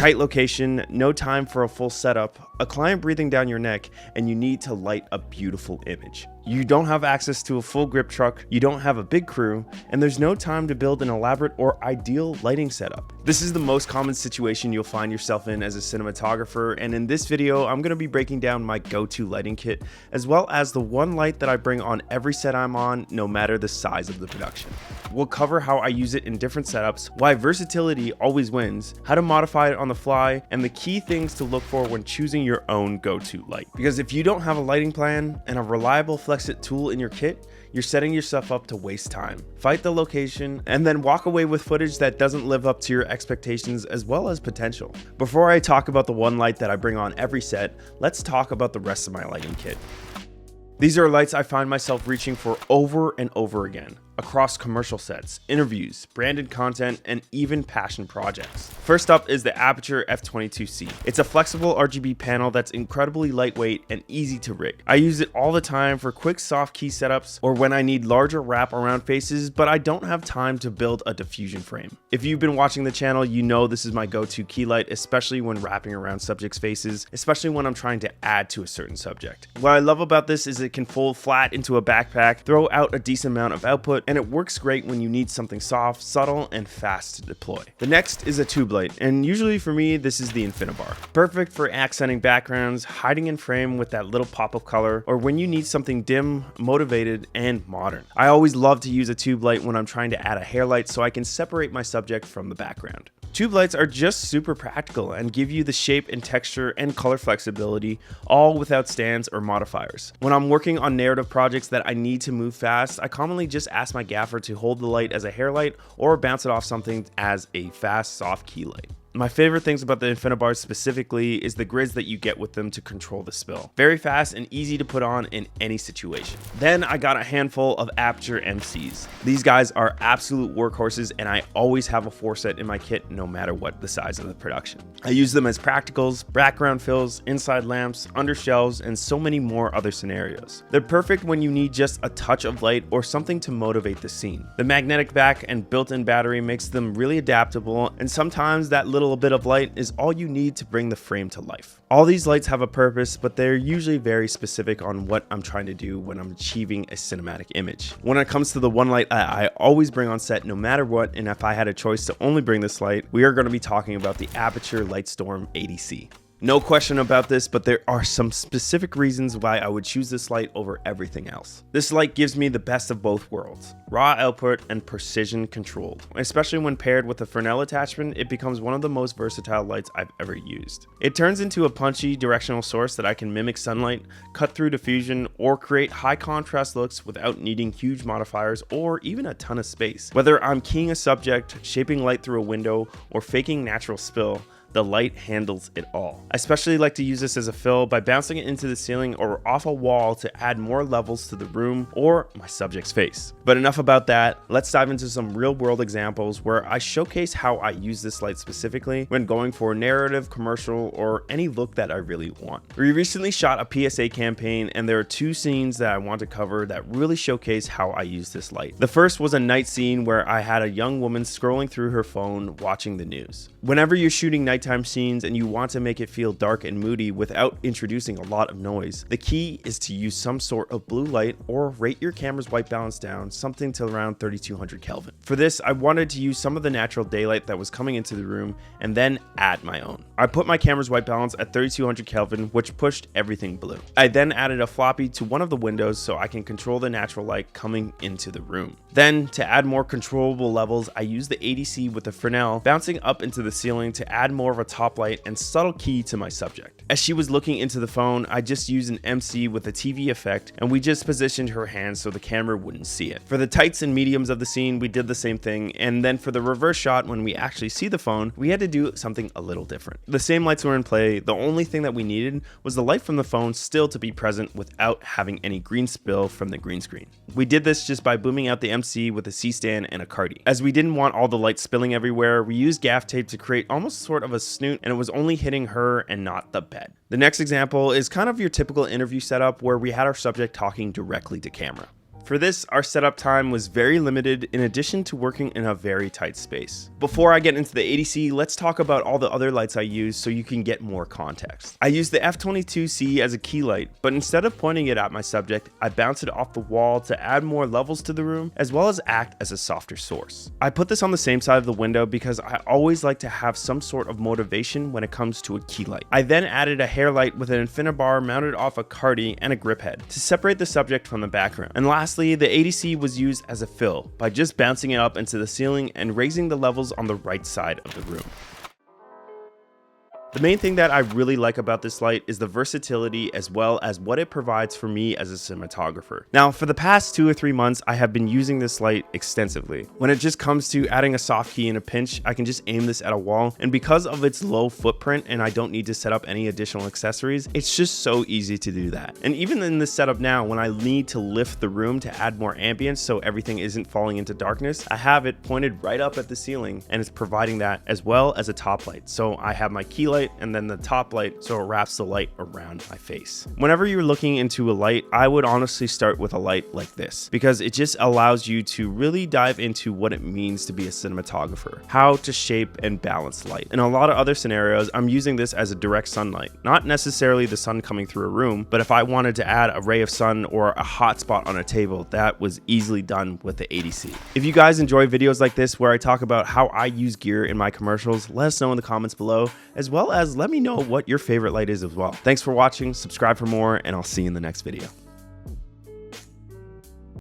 Tight location, no time for a full setup, a client breathing down your neck, and you need to light a beautiful image. You don't have access to a full grip truck, you don't have a big crew, and there's no time to build an elaborate or ideal lighting setup. This is the most common situation you'll find yourself in as a cinematographer, and in this video, I'm going to be breaking down my go-to lighting kit, as well as the one light that I bring on every set I'm on, no matter the size of the production. We'll cover how I use it in different setups, why versatility always wins, how to modify it on the fly, and the key things to look for when choosing your own go-to light. Because if you don't have a lighting plan and a reliable Flex-It tool in your kit, you're setting yourself up to waste time, fight the location, and then walk away with footage that doesn't live up to your expectations as well as potential. Before I talk about the one light that I bring on every set, let's talk about the rest of my lighting kit. These are lights I find myself reaching for over and over again, across commercial sets, interviews, branded content, and even passion projects. First up is the Aperture F22C. It's a flexible RGB panel that's incredibly lightweight and easy to rig. I use it all the time for quick soft key setups or when I need larger wrap around faces, but I don't have time to build a diffusion frame. If you've been watching the channel, you know this is my go-to key light, especially when wrapping around subjects' faces, especially when I'm trying to add to a certain subject. What I love about this is it can fold flat into a backpack, throw out a decent amount of output, and it works great when you need something soft, subtle, and fast to deploy. The next is a tube light, and usually for me, this is the Infinibar. Perfect for accenting backgrounds, hiding in frame with that little pop of color, or when you need something dim, motivated, and modern. I always love to use a tube light when I'm trying to add a hair light so I can separate my subject from the background. Tube lights are just super practical and give you the shape and texture and color flexibility, all without stands or modifiers. When I'm working on narrative projects that I need to move fast, I commonly just ask my gaffer to hold the light as a hair light or bounce it off something as a fast, soft key light. My favorite things about the Infinibars specifically is the grids that you get with them to control the spill. Very fast and easy to put on in any situation. Then I got a handful of Aperture MCs. These guys are absolute workhorses and I always have a 4-set in my kit no matter what the size of the production. I use them as practicals, background fills, inside lamps, under shelves, and so many more other scenarios. They're perfect when you need just a touch of light or something to motivate the scene. The magnetic back and built-in battery makes them really adaptable, and sometimes that little bit of light is all you need to bring the frame to life. All these lights have a purpose, but they're usually very specific on what I'm trying to do when I'm achieving a cinematic image. When it comes to the one light I always bring on set no matter what, and if I had a choice to only bring this light, we are going to be talking about the Aperture Lightstorm 80C. No question about this, but there are some specific reasons why I would choose this light over everything else. This light gives me the best of both worlds, raw output and precision controlled. Especially when paired with a Fresnel attachment, it becomes one of the most versatile lights I've ever used. It turns into a punchy directional source that I can mimic sunlight, cut through diffusion, or create high contrast looks without needing huge modifiers or even a ton of space. Whether I'm keying a subject, shaping light through a window, or faking natural spill, the light handles it all. I especially like to use this as a fill by bouncing it into the ceiling or off a wall to add more levels to the room or my subject's face. But enough about that, let's dive into some real world examples where I showcase how I use this light specifically when going for a narrative, commercial, or any look that I really want. We recently shot a PSA campaign and there are 2 scenes that I want to cover that really showcase how I use this light. The first was a night scene where I had a young woman scrolling through her phone watching the news. Whenever you're shooting nighttime scenes and you want to make it feel dark and moody without introducing a lot of noise, the key is to use some sort of blue light or rate your camera's white balance down something to around 3200 Kelvin. For this, I wanted to use some of the natural daylight that was coming into the room and then add my own. I put my camera's white balance at 3200 Kelvin, which pushed everything blue. I then added a floppy to one of the windows so I can control the natural light coming into the room. Then, to add more controllable levels, I used the ADC with the Fresnel bouncing up into the ceiling to add more of a top light and subtle key to my subject. As she was looking into the phone, I just used an MC with a TV effect and we just positioned her hand so the camera wouldn't see it. For the tights and mediums of the scene, we did the same thing, and then for the reverse shot when we actually see the phone, we had to do something a little different. The same lights were in play, the only thing that we needed was the light from the phone still to be present without having any green spill from the green screen. We did this just by booming out the MC with a C-stand and a Cardi. As we didn't want all the light spilling everywhere, we used gaff tape to create almost sort of a snoot, and it was only hitting her and not the bed. The next example is kind of your typical interview setup where we had our subject talking directly to camera. For this, our setup time was very limited in addition to working in a very tight space. Before I get into the ADC, let's talk about all the other lights I use so you can get more context. I use the F22C as a key light, but instead of pointing it at my subject, I bounce it off the wall to add more levels to the room, as well as act as a softer source. I put this on the same side of the window because I always like to have some sort of motivation when it comes to a key light. I then added a hair light with an Infinibar mounted off a Cardi and a grip head to separate the subject from the background. And lastly, the ADC was used as a fill by just bouncing it up into the ceiling and raising the levels on the right side of the room. The main thing that I really like about this light is the versatility as well as what it provides for me as a cinematographer. Now, for the past 2 or 3 months, I have been using this light extensively. When it just comes to adding a soft key in a pinch, I can just aim this at a wall, and because of its low footprint and I don't need to set up any additional accessories, it's just so easy to do that. And even in this setup now, when I need to lift the room to add more ambience so everything isn't falling into darkness, I have it pointed right up at the ceiling and it's providing that as well as a top light. So I have my key light and then the top light so it wraps the light around my face. Whenever you're looking into a light, I would honestly start with a light like this because it just allows you to really dive into what it means to be a cinematographer, how to shape and balance light. In a lot of other scenarios, I'm using this as a direct sunlight, not necessarily the sun coming through a room, but if I wanted to add a ray of sun or a hot spot on a table, that was easily done with the ADC. If you guys enjoy videos like this where I talk about how I use gear in my commercials, let us know in the comments below, as well as let me know what your favorite light is as well. Thanks for watching, subscribe for more, and I'll see you in the next video.